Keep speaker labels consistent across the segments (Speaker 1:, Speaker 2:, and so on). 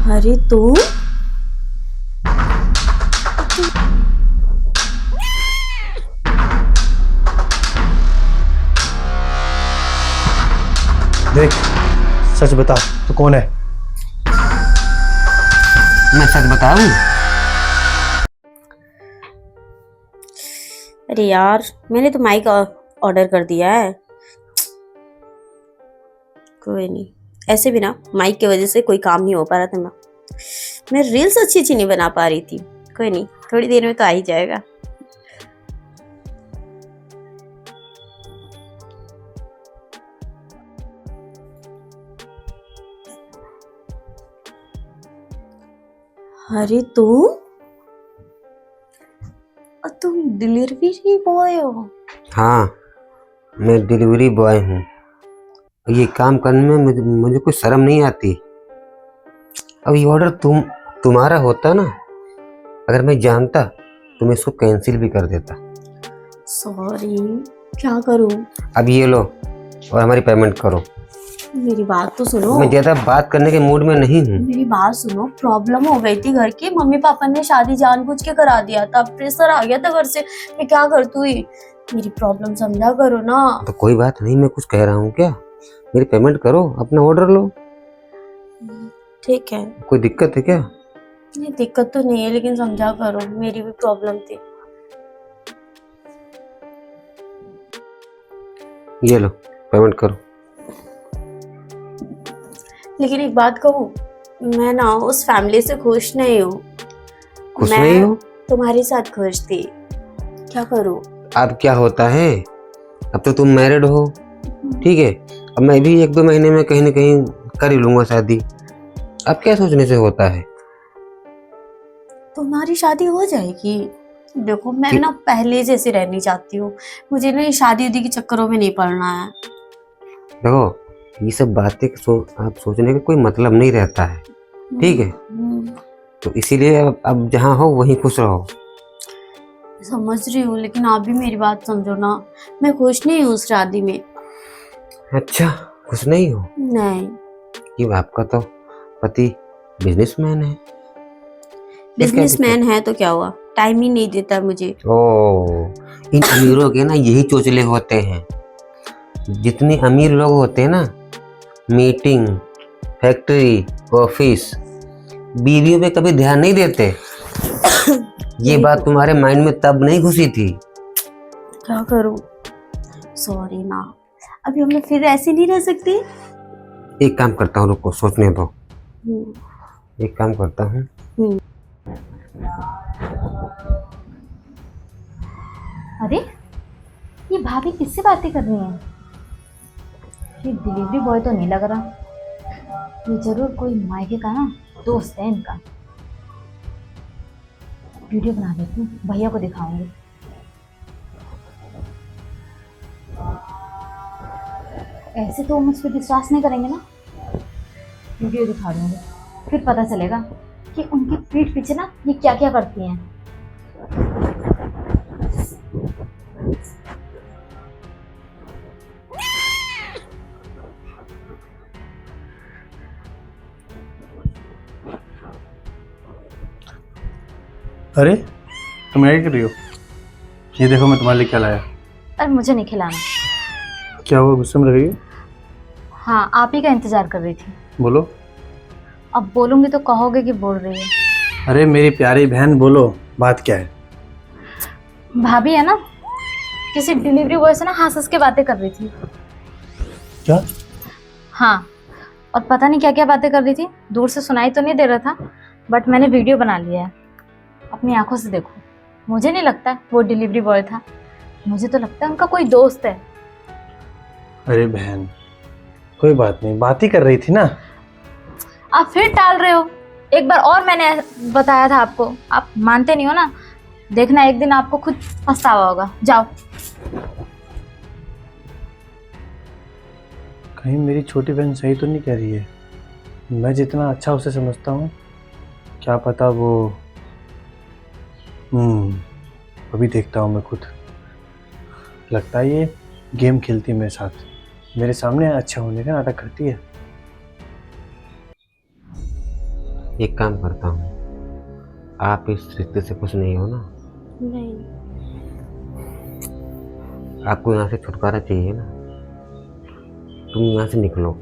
Speaker 1: अरे तू
Speaker 2: देख, सच बता तू कौन है?
Speaker 3: मैं सच बताऊं?
Speaker 1: अरे यार, मैंने तो माइक ऑर्डर कर दिया है। कोई नहीं, ऐसे भी ना माइक की वजह से कोई काम नहीं हो पा रहा था ना। मैं रील्स अच्छी अच्छी नहीं बना पा रही थी। कोई नहीं, थोड़ी देर में तो आ ही जाएगा। अरे तुम डिलीवरी बॉय हो?
Speaker 3: हाँ, मैं डिलीवरी बॉय हूँ। ये काम करने में मुझे कोई शर्म नहीं आती। अब ये ऑर्डर तुम्हारा होता ना, अगर मैं जानता तो मैं इसको कैंसिल भी कर देता।
Speaker 1: सॉरी, क्या करूं?
Speaker 3: अब ये लो और हमारी पेमेंट करो।
Speaker 1: मेरी बात तो सुनो।
Speaker 3: मैं ज्यादा बात करने के मूड में नहीं हूँ।
Speaker 1: मेरी बात सुनो, प्रॉब्लम हो गई थी घर की। मम्मी पापा ने शादी जानबूझ के करा दिया था, प्रेशर आ गया था घर से। मैं क्या करती? मेरी प्रॉब्लम समझा करो ना।
Speaker 3: तो कोई बात नहीं, मैं कुछ कह रहा हूँ क्या? मेरी पेमेंट करो, अपना ऑर्डर लो।
Speaker 1: ठीक है।
Speaker 3: कोई दिक्कत है क्या?
Speaker 1: नहीं, दिक्कत तो नहीं है, लेकिन समझा करो, मेरी भी प्रॉब्लम थी।
Speaker 3: ये लो, पेमेंट करो।
Speaker 1: लेकिन एक बात कहूँ, मैं ना उस फैमिली से खुश नहीं हूँ।
Speaker 3: खुश
Speaker 1: मैं
Speaker 3: नहीं हो?
Speaker 1: तुम्हारे साथ खुश थी। क्या करूँ?
Speaker 3: अब क्या होता है, अब तो तुम मैरिड हो, ठीक है। अब मैं भी 1-2 महीने में कहीं ना कहीं कर ही लूंगा शादी। अब क्या सोचने से होता है?
Speaker 1: तुम्हारी शादी हो जाएगी। देखो, मैं ना पहले जैसे रहनी चाहती हूँ। मुझे ना शादी उदी के चक्करों में नहीं पड़ना है।
Speaker 3: देखो, ये सब बातें आप सोचने का कोई मतलब नहीं रहता है, ठीक है। तो इसीलिए अब जहाँ हो वहीं खुश रहो।
Speaker 1: समझ रही हूँ, लेकिन आप भी मेरी बात समझो ना। मैं खुश नहीं हूँ उस शादी में।
Speaker 3: अच्छा, खुश नहीं हो?
Speaker 1: नहीं।
Speaker 3: क्यों? आपका तो पति बिजनेसमैन है।
Speaker 1: बिजनेसमैन है तो क्या हुआ? टाइम ही नहीं देता मुझे।
Speaker 3: ओह, इन अमीरों के ना यही चोचले होते हैं। जितने अमीर लोग होते हैं ना, मीटिंग, फैक्ट्री, ऑफिस, बीवियों पे कभी ध्यान नहीं देते। ये बात तुम्हारे माइंड में तब नहीं घुसी थी।
Speaker 1: क्या करूं? सॉरी ना। अभी हम लोग फिर ऐसे नहीं रह सकते।
Speaker 3: एक काम करता हूँ, रुको, सोचने दो। एक काम करता हूँ।
Speaker 4: अरे, ये भाभी किससे बातें कर रही हैं? ये डिलीवरी बॉय तो नहीं लग रहा। ये जरूर कोई मायके का ना दोस्त है इनका। वीडियो बना देती हूँ, भैया को दिखाऊंगी। ऐसे तो मुझ पर विश्वास नहीं करेंगे ना। वीडियो दिखा दूंगी, फिर पता चलेगा कि उनकी पीठ पीछे ना ये क्या क्या करती हैं।
Speaker 2: अरे, तुम क्या कर रही हो? ये देखो, मैं तुम्हारे लिए क्या लाया।
Speaker 4: अरे मुझे नहीं खिलाना।
Speaker 2: क्या हुआ, गुस्से में लग रही हो?
Speaker 4: हाँ, आप ही का इंतजार कर रही थी।
Speaker 2: बोलो।
Speaker 4: अब बोलूंगी तो कहोगे कि बोल रही है।
Speaker 2: अरे मेरी प्यारी बहन, बोलो, बात क्या है?
Speaker 4: भाभी है ना, किसी डिलीवरी बॉय से ना हंस हंस के बातें कर रही थी।
Speaker 2: क्या?
Speaker 4: हाँ, और पता नहीं क्या क्या बातें कर रही थी। दूर से सुनाई तो नहीं दे रहा था, बट मैंने वीडियो बना लिया है। अपनी आंखों से देखो। मुझे नहीं लगता वो डिलीवरी बॉय था, मुझे तो लगता है उनका कोई दोस्त है।
Speaker 2: अरे बहन, कोई बात नहीं, बात ही कर रही थी ना।
Speaker 4: आप फिर टाल रहे हो। एक बार और मैंने बताया था आपको, आप मानते नहीं हो ना। देखना, एक दिन आपको खुद पछतावा होगा। जाओ।
Speaker 2: कहीं मेरी छोटी बहन सही तो नहीं कह रही है? मैं जितना अच्छा उसे समझता हूँ, क्या पता वो अभी देखता हूँ मैं खुद। लगता है ये गेम खेलती है मेरे साथ, मेरे सामने अच्छा होने का नाटक करती है।
Speaker 3: एक काम करता हूँ, आप इस रिश्ते से खुश नहीं हो ना?
Speaker 1: नहीं।
Speaker 3: आपको यहाँ से छुटकारा चाहिए ना? तुम यहाँ से निकलो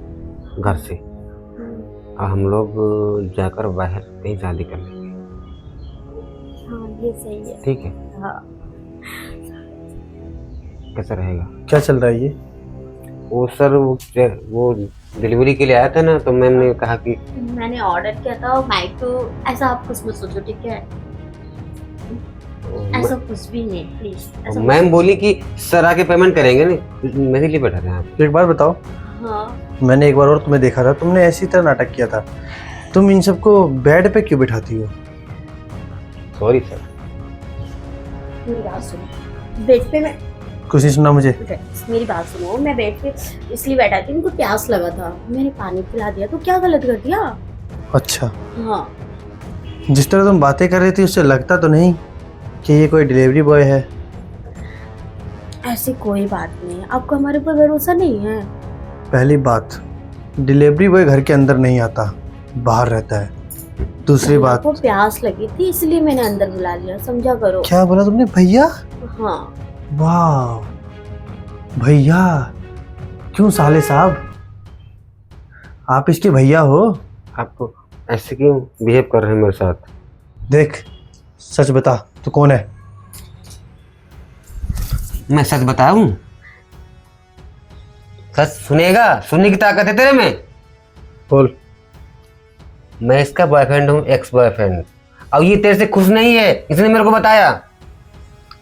Speaker 3: घर से, और हम लोग जाकर बाहर कहीं शादी कर लेंगे।
Speaker 1: हाँ ये सही है।
Speaker 3: ठीक है?
Speaker 1: हाँ।
Speaker 3: कैसा रहेगा?
Speaker 2: क्या चल रहा है ये?
Speaker 3: वो सर वो डिलीवरी के लिए आया था ना, तो मैंने कहा कि
Speaker 1: मैंने ऑर्डर किया था माइक, तो ऐसा आप कुछ मत सोचो, ठीक है? ऐसा कुछ भी नहीं, प्लीज।
Speaker 3: मैम बोली कि सर आके पेमेंट करेंगे नहीं, मेरे लिए बैठा था आप।
Speaker 2: एक बात बताओ,
Speaker 1: हाँ।
Speaker 2: मैंने एक बार और तुम्हें देखा था, तुमने ऐसी तरह नाटक किया था। तुम इन सबको बेड पे क्यों बिठाती हो?
Speaker 3: Sorry sir.
Speaker 1: मेरी बात सुनो, बेड पे मैं
Speaker 2: कुछ नहीं सुना मुझे।
Speaker 1: मेरी बात सुनो, मैं बेड पे इसलिए बैठा थी, उनको प्यास लगा था, मैंने पानी पिला दिया, तो क्या गलत कर दिया?
Speaker 2: अच्छा,
Speaker 1: हाँ।
Speaker 2: जिस तरह तुम बातें कर रही थी उससे लगता तो नहीं कि ये कोई डिलीवरी बॉय है।
Speaker 1: ऐसी कोई बात नहीं है, आपको हमारे ऊपर भरोसा नहीं है?
Speaker 2: पहली बात, डिलीवरी बॉय घर के अंदर नहीं आता, बाहर रहता है। दूसरी बात,
Speaker 1: को प्यास लगी थी इसलिए मैंने अंदर बुला लिया, समझा करो।
Speaker 2: क्या बोला तुमने? भैया?
Speaker 1: हाँ।
Speaker 2: वाह भैया, क्यों साले साहब, आप इसके भैया हो?
Speaker 3: आप ऐसे क्यों बिहेव कर रहे हैं मेरे साथ?
Speaker 2: देख, सच बता, तू कौन है?
Speaker 3: मैं सच बताऊं? सच सुनेगा? सुनने की ताकत है तेरे में?
Speaker 2: बोल।
Speaker 3: मैं इसका बॉयफ्रेंड हूँ, एक्स बॉयफ्रेंड, और ये तेरे से खुश नहीं है, इसने मेरे को बताया।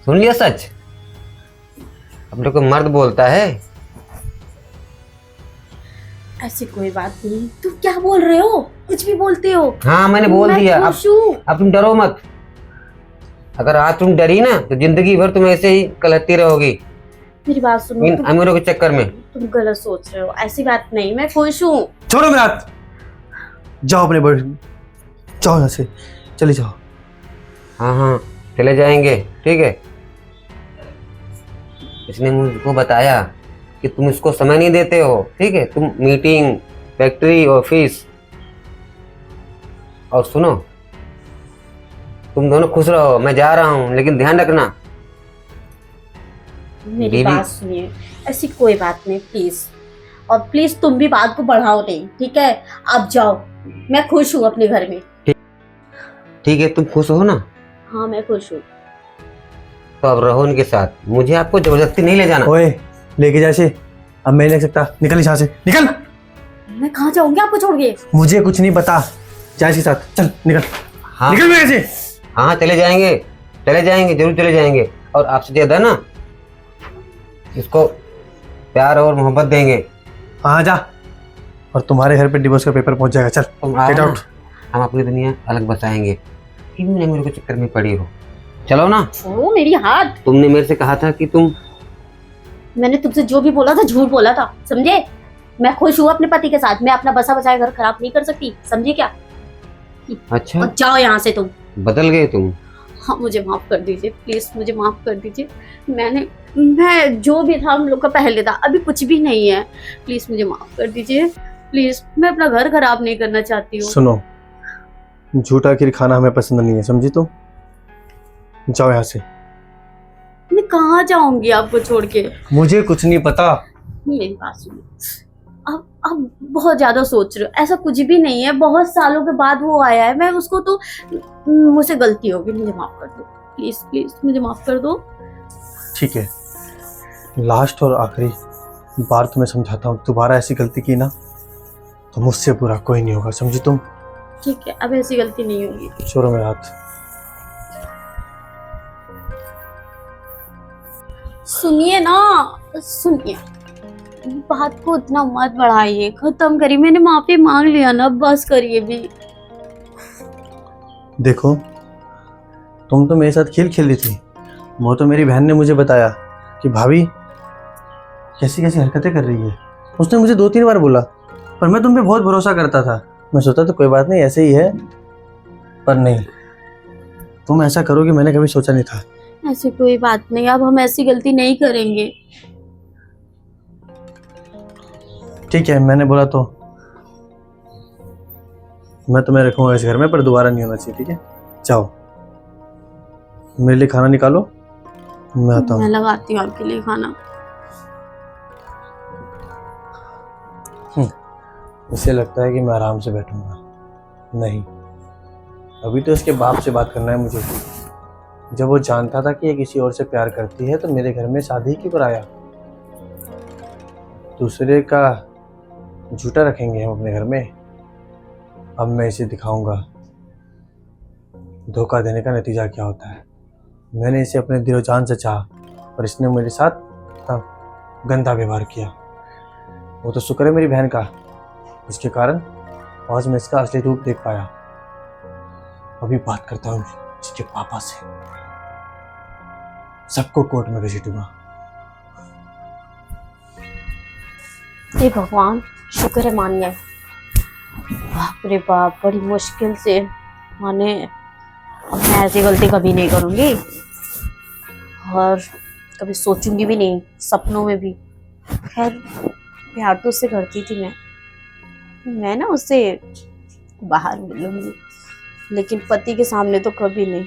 Speaker 3: सुन लिया सच? अपने को मर्द बोलता है?
Speaker 1: ऐसी कोई बात नहीं, तुम क्या बोल रहे हो? कुछ भी बोलते हो।
Speaker 3: हाँ मैंने बोल
Speaker 1: मैं
Speaker 3: दिया।
Speaker 1: खुश हूँ।
Speaker 3: अब तुम डरो मत। अगर आज तुम डरी ना तो जिंदगी भर तुम ऐसे ही कलहती रहोगी
Speaker 1: मेरी बात सुनो,
Speaker 3: इन अमीरों के चक्कर में।
Speaker 1: तुम गलत सोच रहे हो, ऐसी बात नहीं, मैं खुश हूँ।
Speaker 2: छोड़ो मेरा हाथ, जाओ अपने बड़, जाओ यहाँ से, चले जाओ।
Speaker 3: हाँ हाँ चले जाएंगे, ठीक है? इसने मुझको बताया कि तुम इसको समय नहीं देते हो, ठीक है? तुम मीटिंग, फैक्ट्री, ऑफिस, और सुनो, तुम दोनों खुश रहो, मैं जा रहा हूँ, लेकिन ध्यान रखना।
Speaker 1: मेरी
Speaker 3: बीवी-
Speaker 1: बात सुनिए, ऐसी कोई बात नहीं प्लीज, और प्लीज तुम भी बात को बढ़ाओ नहीं, ठीक है? आप जाओ, मैं खुश हूँ अपने घर में।
Speaker 3: ठीक है, तुम खुश हो ना?
Speaker 1: हाँ मैं खुश हूँ।
Speaker 3: तो अब रहो उनके साथ, मुझे आपको जबरदस्ती नहीं ले जाना।
Speaker 2: ओए, लेके जा इसे, अब मैं नहीं ले सकता, निकल यहाँ से, निकल।
Speaker 1: मैं कहाँ जाऊंगी आपको छोड़ के?
Speaker 2: मुझे कुछ नहीं पता, जा इसके साथ, चल निकल।
Speaker 3: हाँ
Speaker 2: निकल मेरे से।
Speaker 3: हाँ चले जाएंगे, चले जाएंगे, जरूर चले जाएंगे, और आपसे ज्यादा ना इसको प्यार और मोहब्बत देंगे।
Speaker 2: हाँ जा, और तुम्हारे घर पे डिवोर्स का पेपर पहुंच जाएगा, चल
Speaker 3: तुम आओ
Speaker 2: गेट
Speaker 3: ना,
Speaker 2: आउट।
Speaker 3: हम अपनी दुनिया अलग बसाएंगे। क्यों मेरे को चक्कर में पड़ी हो? चलो ना।
Speaker 1: छोड़ो मेरी हाथ।
Speaker 3: तुमने मेरे से कहा था कि तुम,
Speaker 1: मैंने तुमसे जो भी बोला था झूठ बोला था, समझे? मैं खुश हूँ अपने पति के साथ, मैं अपना बसा बसाया घर खराब नहीं कर सकती, समझे क्या?
Speaker 3: अच्छा
Speaker 1: और जाओ यहाँ से तुम।
Speaker 3: बदल गए तुम?
Speaker 1: हाँ मुझे माफ कर दीजिए प्लीज, मुझे माफ कर दीजिए। मैं जो भी था हम लोग का पहले था, अभी कुछ भी नहीं है, प्लीज मुझे माफ कर दीजिए प्लीज। मैं अपना घर खराब नहीं करना चाहती हूँ।
Speaker 2: सुनो, झूठा खीर खाना हमें पसंद नहीं है, समझी तुम? जाओ यहाँ से।
Speaker 1: मैं कहाँ जाऊंगी आपको छोड़ के?
Speaker 2: मुझे कुछ नहीं पता।
Speaker 1: मेरी बात सुनिए, आप बहुत ज्यादा सोच रहे हो, ऐसा कुछ भी नहीं है, बहुत सालों के बाद वो आया है, मैं उसको तो, मुझसे गलती होगी, मुझे माफ कर दो प्लीज, प्लीज मुझे माफ कर दो।
Speaker 2: ठीक है, लास्ट और आखिरी बार तुम्हें समझाता हूँ, दोबारा ऐसी गलती की ना तो मुझसे बुरा कोई नहीं होगा, समझी तुम?
Speaker 1: ठीक है, अब ऐसी गलती नहीं होगी।
Speaker 2: छोड़ो मेरा हाथ।
Speaker 1: सुनिए ना, सुनिए, बात को उतना मत बढ़ाइए, खत्म करिए, मैंने माफी मांग लिया ना, बस करिए भी।
Speaker 2: देखो, तुम तो मेरे साथ खेल खेल रही थी, वो तो मेरी बहन ने मुझे बताया कि भाभी कैसी कैसी हरकतें कर रही है। उसने मुझे 2-3 बार बोला, पर मैं तुम पे बहुत भरोसा करता था, मैं सोचा तो कोई बात नहीं, ऐसे ही है, पर नहीं, तुम ऐसा करोगे मैंने कभी सोचा नहीं था।
Speaker 1: ऐसी कोई बात नहीं, अब हम ऐसी गलती नहीं करेंगे।
Speaker 2: ठीक है, मैंने बोला तो मैं तुम्हें रखूंगा इस घर में, पर दोबारा नहीं होना चाहिए, ठीक है? जाओ, मेरे लिए खाना निकालो, मैं आता
Speaker 1: मैं
Speaker 2: हूँ।
Speaker 1: लगाती हूँ आपके लिए खाना।
Speaker 2: इसे लगता है कि मैं आराम से बैठूंगा। नहीं, अभी तो इसके बाप से बात करना है मुझे। जब वो जानता था कि ये किसी और से प्यार करती है तो मेरे घर में शादी क्यों कराया? दूसरे का झूठा रखेंगे हम अपने घर में। अब मैं इसे दिखाऊंगा धोखा देने का नतीजा क्या होता है। मैंने इसे अपने दिलो जान से चाहा, पर इसने मेरे साथ इतना गंदा व्यवहार किया। वो तो शुक्र है मेरी बहन का, जिसके कारण आज मैं इसका असली रूप देख पाया। अभी बात करता हूँ इसके पापा से, सबको कोर्ट में घसीटूंगा।
Speaker 1: हे भगवान, शुक्र है मान गए। बाप रे बाप, बड़ी मुश्किल से माने। अब मैं ऐसी गलती कभी नहीं करूंगी और कभी सोचूंगी भी नहीं, सपनों में भी। खैर, प्यार तो उससे करती थी मैं ना उससे बाहर मिलूंगी, लेकिन पति के सामने तो कभी नहीं।